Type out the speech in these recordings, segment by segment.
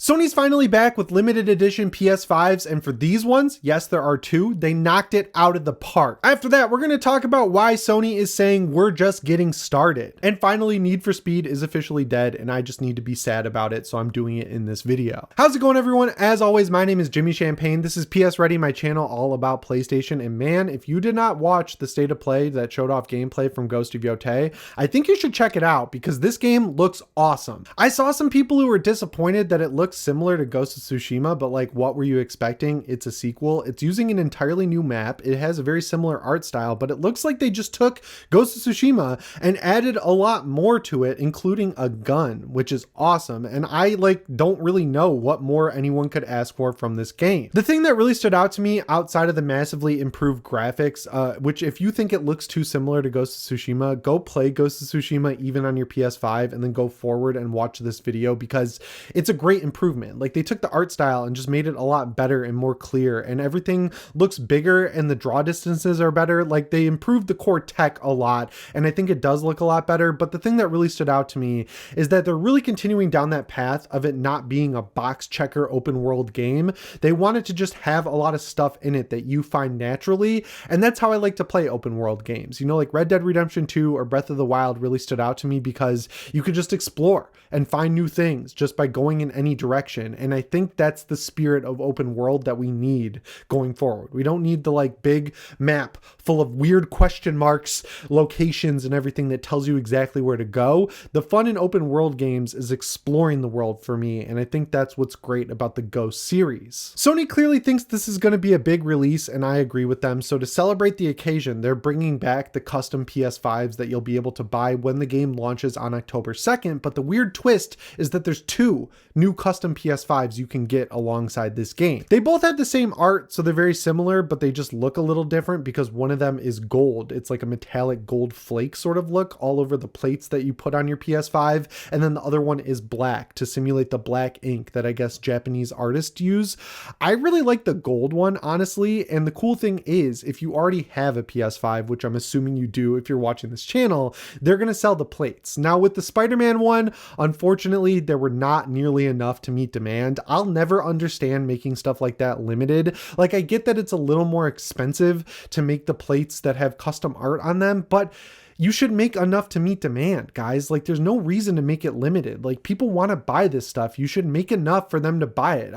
Sony's finally back with limited edition PS5s, and for these ones, yes, there are two, they knocked it out of the park. After that, we're going to talk about why Sony is saying we're just getting started. And finally, Need for Speed is officially dead, and I just need to be sad about it, so I'm doing it in this video. How's it going, everyone? As always, my name is Jimmy Champagne. This is PSReady, my channel all about PlayStation, and man, if you did not watch the State of Play that showed off gameplay from Ghost of Yotei, I think you should check it out because this game looks awesome. I saw some people who were disappointed that it looks similar to Ghost of Tsushima, but like, what were you expecting? It's a sequel. It's using an entirely new map. It has a very similar art style, but it looks like they just took Ghost of Tsushima and added a lot more to it, including a gun, which is awesome. And I don't really know what more anyone could ask for from this game. The thing that really stood out to me outside of the massively improved graphics, which if you think it looks too similar to Ghost of Tsushima, go play Ghost of Tsushima even on your PS5 and then go forward and watch this video because it's a great improvement. Like, they took the art style and just made it a lot better and more clear, and everything looks bigger and the draw distances are better. Like, they improved the core tech a lot, and I think it does look a lot better. But the thing that really stood out to me is that they're really continuing down that path of it not being a box checker open world game. They wanted to just have a lot of stuff in it that you find naturally, and that's how I like to play open world games. You know, like Red Dead Redemption 2 or Breath of the Wild really stood out to me because you could just explore and find new things just by going in any direction. And I think that's the spirit of open world that we need going forward. We don't need the big map full of weird question marks, locations, and everything that tells you exactly where to go. The fun in open world games is exploring the world for me, and I think that's what's great about the Ghost series. Sony clearly thinks this is going to be a big release, and I agree with them. So to celebrate the occasion, they're bringing back the custom PS5s that you'll be able to buy when the game launches on October 2nd. But the weird twist is that there's two new custom PS5s you can get alongside this game. They both have the same art, so they're very similar, but they just look a little different because one of them is gold. It's like a metallic gold flake sort of look all over the plates that you put on your PS5, and then the other one is black to simulate the black ink that I guess Japanese artists use. I really like the gold one, honestly, and the cool thing is if you already have a PS5, which I'm assuming you do if you're watching this channel, they're going to sell the plates. Now with the Spider-Man one, unfortunately, there were not nearly enough to meet demand. I'll never understand making stuff like that limited. Like, I get that it's a little more expensive to make the plates that have custom art on them, but you should make enough to meet demand, guys. Like, there's no reason to make it limited. Like, people want to buy this stuff. You should make enough for them to buy it.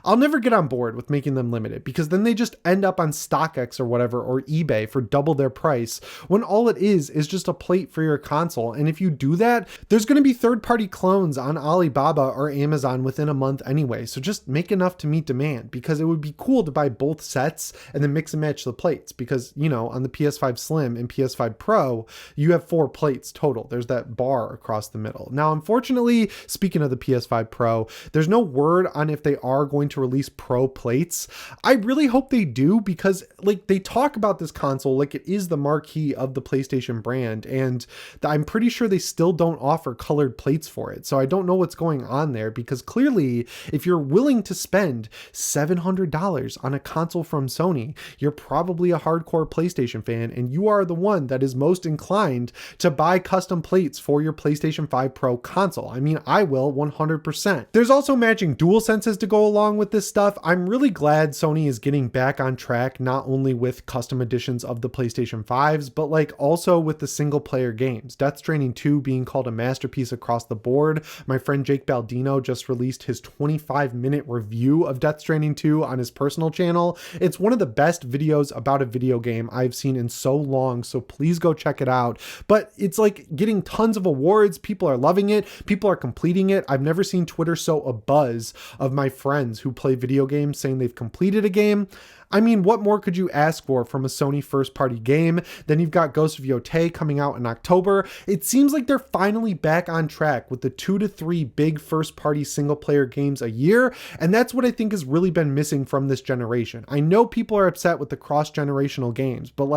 I'll never get on board with making them limited because then they just end up on StockX or whatever, or eBay for double their price when all it is just a plate for your console. And if you do that, there's going to be third-party clones on Alibaba or Amazon within a month anyway. So just make enough to meet demand, because it would be cool to buy both sets and then mix and match the plates, because, you know, on the PS5 Slim and PS5 Pro, you have 4 plates total. There's that bar across the middle. Now, unfortunately, speaking of the PS5 Pro, there's no word on if they are going to release Pro plates. I really hope they do, because they talk about this console like it is the marquee of the PlayStation brand, and I'm pretty sure they still don't offer colored plates for it. So I don't know what's going on there, because clearly if you're willing to spend $700 on a console from Sony, you're probably a hardcore PlayStation fan, and you are the one that is most inclined to buy custom plates for your PlayStation 5 Pro console. I mean, I will 100%. There's also matching DualSenses to go along with this stuff. I'm really glad Sony is getting back on track, not only with custom editions of the PlayStation 5s, but also with the single player games. Death Stranding 2 being called a masterpiece across the board. My friend Jake Baldino just released his 25-minute review of Death Stranding 2 on his personal channel. It's one of the best videos about a video game I've seen in so long, so please go check it out. But it's getting tons of awards. People are loving it. People are completing it. I've never seen Twitter so abuzz of my friends who play video games saying they've completed a game. I mean, what more could you ask for from a Sony first-party game? Then you've got Ghost of Yotei coming out in October. It seems like they're finally back on track with the 2 to 3 big first-party single-player games a year, and that's what I think has really been missing from this generation. I know people are upset with the cross-generational games, but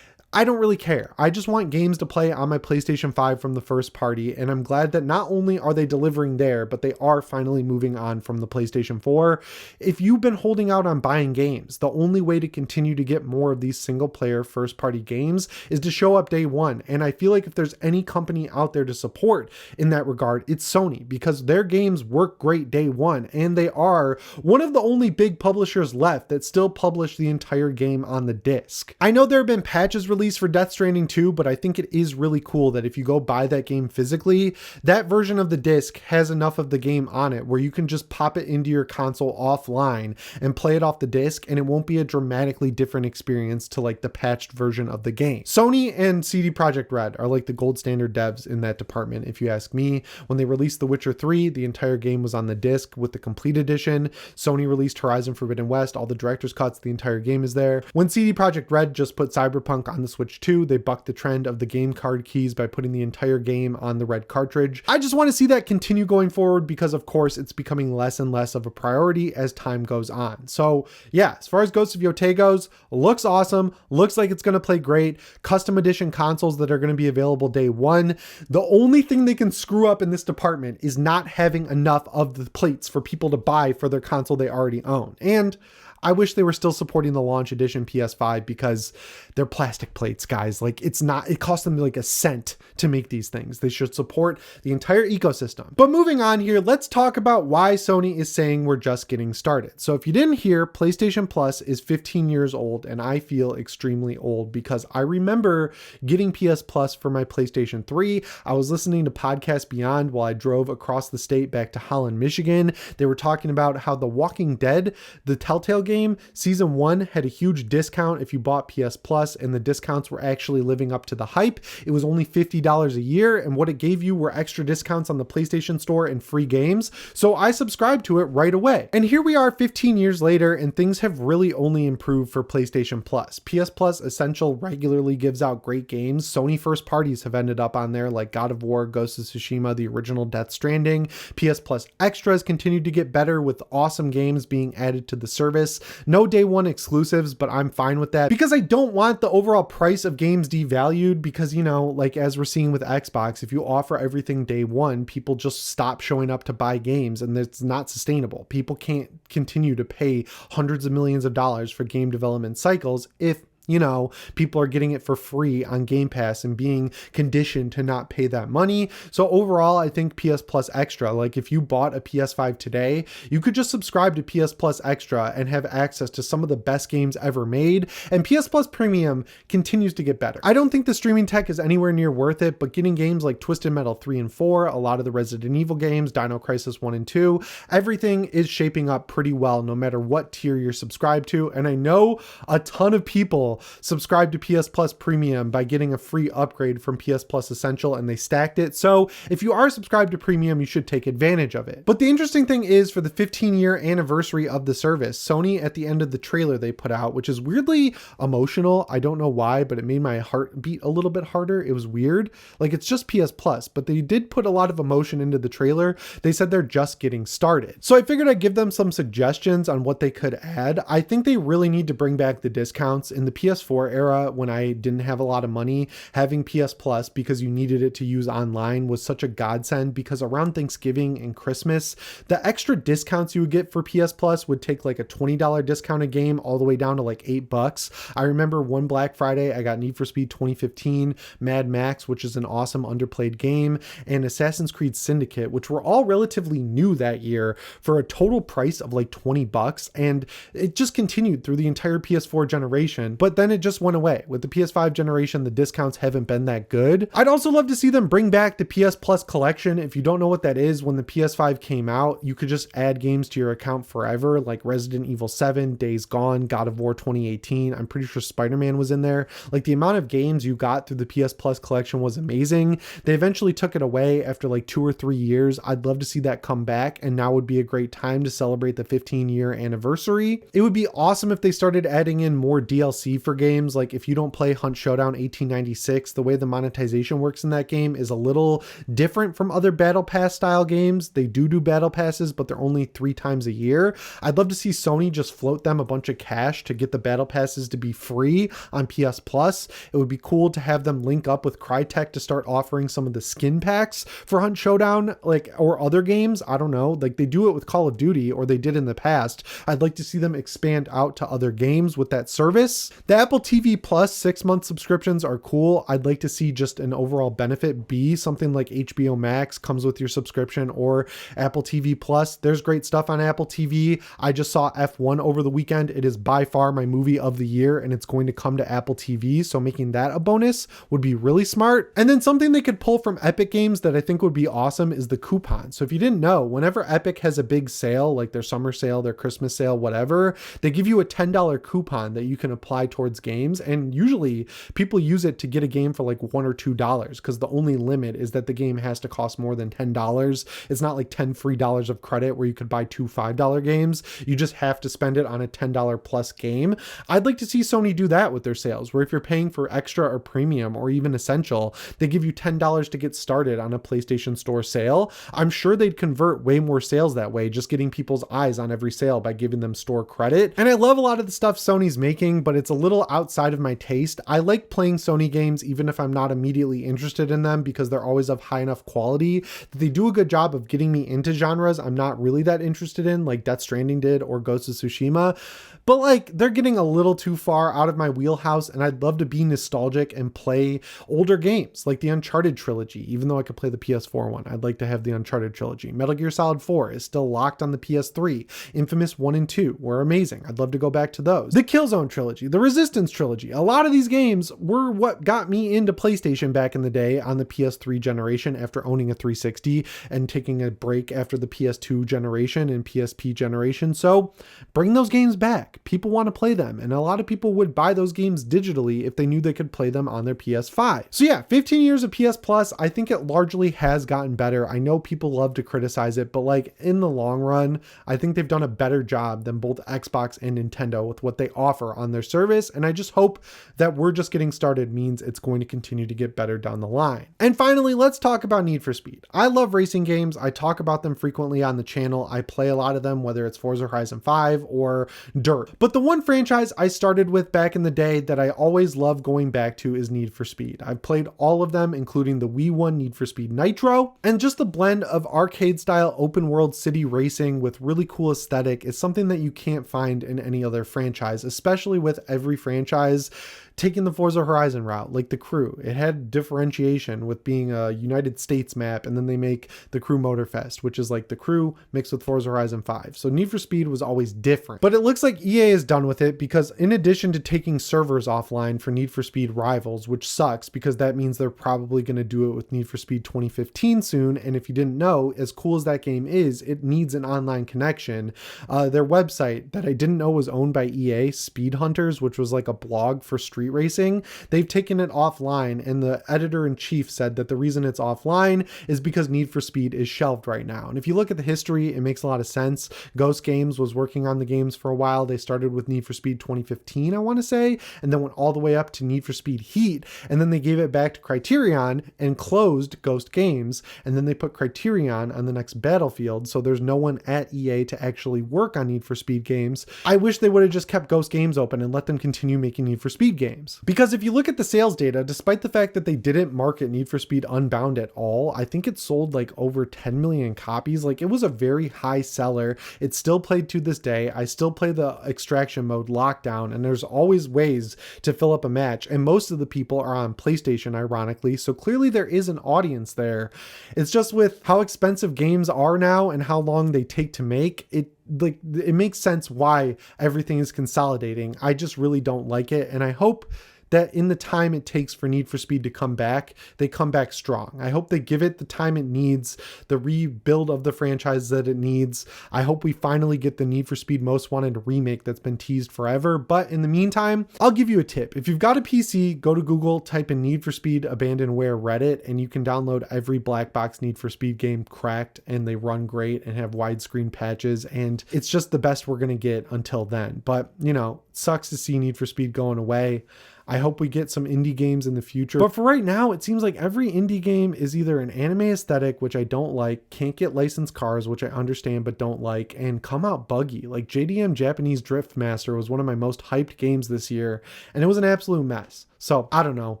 I don't really care. I just want games to play on my PlayStation 5 from the first party, and I'm glad that not only are they delivering there, but they are finally moving on from the PlayStation 4. If you've been holding out on buying games, the only way to continue to get more of these single player first party games is to show up day one. And I feel like if there's any company out there to support in that regard, it's Sony, because their games work great day one, and they are one of the only big publishers left that still publish the entire game on the disc. I know there have been patches released for Death Stranding 2, but I think it is really cool that if you go buy that game physically, that version of the disc has enough of the game on it where you can just pop it into your console offline and play it off the disc, and it won't be a dramatically different experience to like the patched version of the game. Sony and CD Projekt Red are like the gold standard devs in that department, if you ask me. When they released The Witcher 3, the entire game was on the disc with the complete edition. Sony released Horizon Forbidden West, all the director's cuts, the entire game is there. When CD Projekt Red just put Cyberpunk on the Switch 2, they bucked the trend of the game card keys by putting the entire game on the red cartridge. I just want to see that continue going forward because of course it's becoming less and less of a priority as time goes on. So yeah, as far as Ghost of Yotei goes, looks awesome, looks like it's going to play great. Custom edition consoles that are going to be available day one. The only thing they can screw up in this department is not having enough of the plates for people to buy for their console they already own. And I wish they were still supporting the launch edition PS5 because they're plastic plates, guys. Like it costs them like a cent to make these things. They should support the entire ecosystem. But moving on here, let's talk about why Sony is saying we're just getting started. So if you didn't hear, PlayStation Plus is 15 years old, and I feel extremely old because I remember getting PS Plus for my PlayStation 3. I was listening to Podcast Beyond while I drove across the state back to Holland, Michigan. They were talking about how The Walking Dead, the Telltale game, season 1 had a huge discount if you bought PS Plus, and the discounts were actually living up to the hype. It was only $50 a year, and what it gave you were extra discounts on the PlayStation Store and free games. So I subscribed to it right away. And here we are 15 years later, and things have really only improved for PlayStation Plus. PS Plus Essential regularly gives out great games. Sony first parties have ended up on there like God of War, Ghost of Tsushima, the original Death Stranding. PS Plus Extras continued to get better with awesome games being added to the service. No day one exclusives, but I'm fine with that because I don't want the overall price of games devalued because, you know, like as we're seeing with Xbox, if you offer everything day one, people just stop showing up to buy games, and it's not sustainable. People can't continue to pay hundreds of millions of dollars for game development cycles if, you know, people are getting it for free on Game Pass and being conditioned to not pay that money. So overall, I think PS Plus Extra, like if you bought a PS5 today, you could just subscribe to PS Plus Extra and have access to some of the best games ever made. And PS Plus Premium continues to get better. I don't think the streaming tech is anywhere near worth it, but getting games like Twisted Metal 3 and 4, a lot of the Resident Evil games, Dino Crisis 1 and 2, everything is shaping up pretty well no matter what tier you're subscribed to. And I know a ton of people subscribe to PS Plus Premium by getting a free upgrade from PS Plus Essential, and they stacked it. So if you are subscribed to Premium, you should take advantage of it. But the interesting thing is, for the 15-year anniversary of the service, Sony at the end of the trailer they put out, which is weirdly emotional. I don't know why, but it made my heart beat a little bit harder. It was weird. Like it's just PS Plus, but they did put a lot of emotion into the trailer. They said they're just getting started. So I figured I'd give them some suggestions on what they could add. I think they really need to bring back the discounts. In the PS4 era, when I didn't have a lot of money, having PS Plus because you needed it to use online was such a godsend, because around Thanksgiving and Christmas, the extra discounts you would get for PS Plus would take like a $20 discount a game all the way down to like $8. I remember one Black Friday, I got Need for Speed 2015, Mad Max, which is an awesome underplayed game, and Assassin's Creed Syndicate, which were all relatively new that year, for a total price of like $20. And it just continued through the entire PS4 generation. But then it just went away. With the PS5 generation, the discounts haven't been that good. I'd also love to see them bring back the PS Plus collection. If you don't know what that is, when the PS5 came out, you could just add games to your account forever, like Resident Evil 7, Days Gone, God of War 2018. I'm pretty sure Spider-Man was in there. Like the amount of games you got through the PS Plus collection was amazing. They eventually took it away after like 2 or 3 years. I'd love to see that come back, and now would be a great time to celebrate the 15-year anniversary. It would be awesome if they started adding in more DLC for games. Like if you don't play Hunt Showdown 1896, the way the monetization works in that game is a little different from other battle pass style games. They do battle passes, but they're only 3 times a year. I'd love to see Sony just float them a bunch of cash to get the battle passes to be free on PS Plus. It would be cool to have them link up with Crytek to start offering some of the skin packs for Hunt Showdown, like, or other games. I don't know, like they do it with Call of Duty, or they did in the past. I'd like to see them expand out to other games with that service. The Apple TV Plus 6-month subscriptions are cool. I'd like to see just an overall benefit be something like HBO Max comes with your subscription, or Apple TV Plus. There's great stuff on Apple TV. I just saw F1 over the weekend. It is by far my movie of the year, and it's going to come to Apple TV. So making that a bonus would be really smart. And then something they could pull from Epic Games that I think would be awesome is the coupon. So if you didn't know, whenever Epic has a big sale, like their summer sale, their Christmas sale, whatever, they give you a $10 coupon that you can apply towards games. And usually people use it to get a game for like $1 or $2, because the only limit is that the game has to cost more than $10. It's not like 10 free dollars of credit where you could buy 2 $5 games. You just have to spend it on a $10 plus game. I'd like to see Sony do that with their sales, where if you're paying for extra or premium or even essential, they give you $10 to get started on a PlayStation Store sale. I'm sure they'd convert way more sales that way, just getting people's eyes on every sale by giving them store credit. And I love a lot of the stuff Sony's making, but it's a little outside of my taste. I like playing Sony games even if I'm not immediately interested in them, because they're always of high enough quality that they do a good job of getting me into genres I'm not really that interested in, like Death Stranding did or Ghost of Tsushima. But like they're getting a little too far out of my wheelhouse, and I'd love to be nostalgic and play older games like the Uncharted trilogy. Even though I could play the PS4 one, I'd like to have the Uncharted trilogy. Metal Gear Solid 4 is still locked on the PS3. Infamous 1 and 2 were amazing. I'd love to go back to those. The Killzone trilogy, the Resistance trilogy. A lot of these games were what got me into PlayStation back in the day on the PS3 generation after owning a 360 and taking a break after the PS2 generation and PSP generation. So bring those games back. People want to play them, and a lot of people would buy those games digitally if they knew they could play them on their PS5. So yeah, 15 years of PS Plus, I think it largely has gotten better. I know people love to criticize it, but like in the long run, I think they've done a better job than both Xbox and Nintendo with what they offer on their service, and I just hope that we're just getting started means it's going to continue to get better down the line. And finally, let's talk about Need for Speed. I love racing games. I talk about them frequently on the channel. I play a lot of them, whether it's Forza Horizon 5 or Dirt. But the one franchise I started with back in the day that I always love going back to is Need for Speed. I've played all of them, including the Wii one, Need for Speed Nitro, and just the blend of arcade style open world city racing with really cool aesthetic is something that you can't find in any other franchise, especially with every franchise taking the Forza Horizon route, like the Crew. It had differentiation with being a United States map, and then they make the Crew Motorfest, which is like the Crew mixed with Forza Horizon 5. So Need for Speed was always different. But it looks like EA is done with it, because in addition to taking servers offline for Need for Speed Rivals, which sucks because that means they're probably going to do it with Need for Speed 2015 soon. And if you didn't know, as cool as that game is, it needs an online connection. Their website that I didn't know was owned by EA, Speed Hunters, which was like a blog for street racing, they've taken it offline, and the editor-in-chief said that the reason it's offline is because Need for Speed is shelved right now. And if you look at the history, it makes a lot of sense. Ghost Games was working on the games for a while. They started with Need for Speed 2015, I want to say, and then went all the way up to Need for Speed Heat, and then they gave it back to Criterion and closed Ghost Games, and then they put Criterion on the next Battlefield, so there's no one at EA to actually work on Need for Speed games. I wish they would have just kept Ghost Games open and let them continue making Need for Speed games. Because if you look at the sales data, despite the fact that they didn't market Need for Speed Unbound at all, I think it sold like over 10 million copies. Like, it was a very high seller. It's still played to this day. I still play the extraction mode Lockdown, and there's always ways to fill up a match, and most of the people are on PlayStation, ironically, so clearly there is an audience there. It's just with how expensive games are now and how long they take to make, it makes sense why everything is consolidating. I just really don't like it, and I hope that in the time it takes for Need for Speed to come back, they come back strong. I hope they give it the time it needs, the rebuild of the franchise that it needs. I hope we finally get the Need for Speed Most Wanted remake that's been teased forever. But in the meantime, I'll give you a tip. If you've got a PC, go to Google, type in Need for Speed Abandonware Reddit, and you can download every black box Need for Speed game cracked, and they run great and have widescreen patches, and it's just the best we're going to get until then. But, you know, it sucks to see Need for Speed going away. I hope we get some indie games in the future. But for right now, it seems like every indie game is either an anime aesthetic, which I don't like, can't get licensed cars, which I understand but don't like, and come out buggy. Like JDM Japanese Drift Master was one of my most hyped games this year, and it was an absolute mess. So I don't know.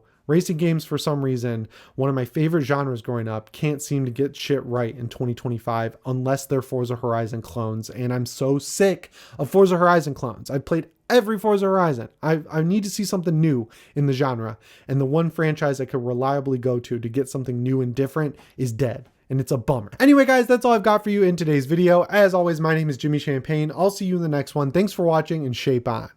Racing games, for some reason, one of my favorite genres growing up, can't seem to get shit right in 2025 unless they're Forza Horizon clones. And I'm so sick of Forza Horizon clones. I've played every Forza Horizon. I need to see something new in the genre. And the one franchise I could reliably go to get something new and different is dead. And it's a bummer. Anyway, guys, that's all I've got for you in today's video. As always, my name is Jimmy Champagne. I'll see you in the next one. Thanks for watching, and shape on.